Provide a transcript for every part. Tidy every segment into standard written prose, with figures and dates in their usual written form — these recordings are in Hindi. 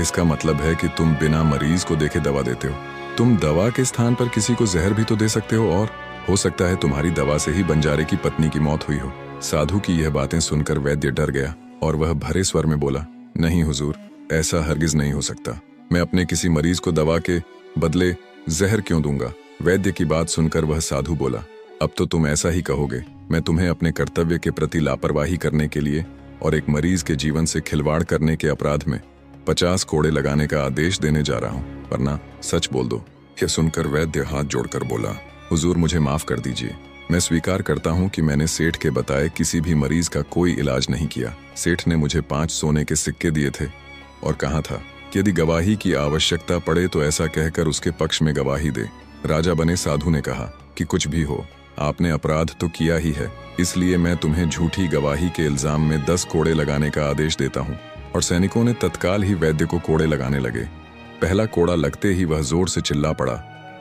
इसका मतलब है कि तुम बिना मरीज को देखे दवा देते हो। तुम दवा के स्थान पर किसी को जहर भी तो दे सकते हो, और हो सकता है तुम्हारी दवा से ही बंजारे की पत्नी की मौत हुई हो। साधु की यह बातें सुनकर वैद्य डर गया और वह भरे स्वर में बोला, नहीं हुजूर, ऐसा हरगिज नहीं हो सकता। मैं अपने किसी मरीज को दवा के बदले जहर क्यों दूंगा? वैद्य की बात सुनकर वह साधु बोला, अब तो तुम ऐसा ही कहोगे। मैं तुम्हें अपने कर्तव्य के प्रति लापरवाही करने के लिए और एक मरीज के जीवन से खिलवाड़ करने के अपराध में 50 कोड़े लगाने का आदेश देने जा रहा हूँ, वरना सच बोल दो। यह सुनकर वैद्य हाथ जोड़कर बोला, हुजूर मुझे माफ कर दीजिए। मैं स्वीकार करता हूँ कि मैंने सेठ के बताए किसी भी मरीज का कोई इलाज नहीं किया। सेठ ने मुझे 5 सोने के सिक्के दिए थे और कहा था कि यदि गवाही की आवश्यकता पड़े तो ऐसा कहकर उसके पक्ष में गवाही दे। राजा बने साधु ने कहा कि कुछ भी हो, आपने अपराध तो किया ही है, इसलिए मैं तुम्हें झूठी गवाही के इल्जाम में 10 कोड़े लगाने का आदेश देता हूँ। और सैनिकों ने तत्काल ही वैद्य को कोड़े लगाने लगे। पहला कोड़ा लगते ही वह जोर से चिल्ला पड़ा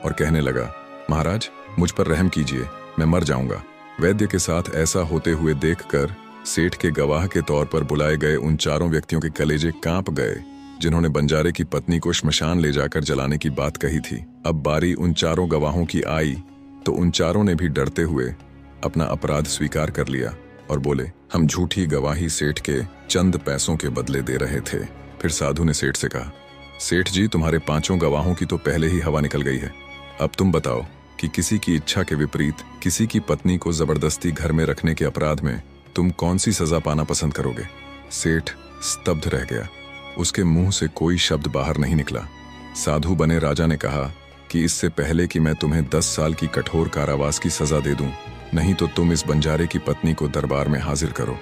और कहने लगा, महाराज मुझ पर रहम कीजिए, मैं मर जाऊंगा। वैद्य के साथ ऐसा होते हुए देखकर सेठ के गवाह के तौर पर बुलाए गए उन 4 व्यक्तियों के कलेजे कांप गए जिन्होंने बंजारे की पत्नी को श्मशान ले जाकर जलाने की बात कही थी। अब बारी उन 4 गवाहों की आई तो उन 4 ने भी डरते हुए अपना अपराध स्वीकार कर लिया और बोले, हम झूठी गवाही सेठ के चंद पैसों के बदले दे रहे थे। फिर साधु ने सेठ से कहा, सेठ जी तुम्हारे 5 गवाहों की तो पहले ही हवा निकल गई है। अब तुम बताओ कि किसी की इच्छा के विपरीत किसी की पत्नी को जबरदस्ती घर में रखने के अपराध में तुम कौन सी सजा पाना पसंद करोगे? सेठ स्तब्ध रह गया, उसके मुंह से कोई शब्द बाहर नहीं निकला। साधु बने राजा ने कहा कि इससे पहले कि मैं तुम्हें 10 साल की कठोर कारावास की सजा दे दूं, नहीं तो तुम इस बंजारे की पत्नी को दरबार में हाजिर करो।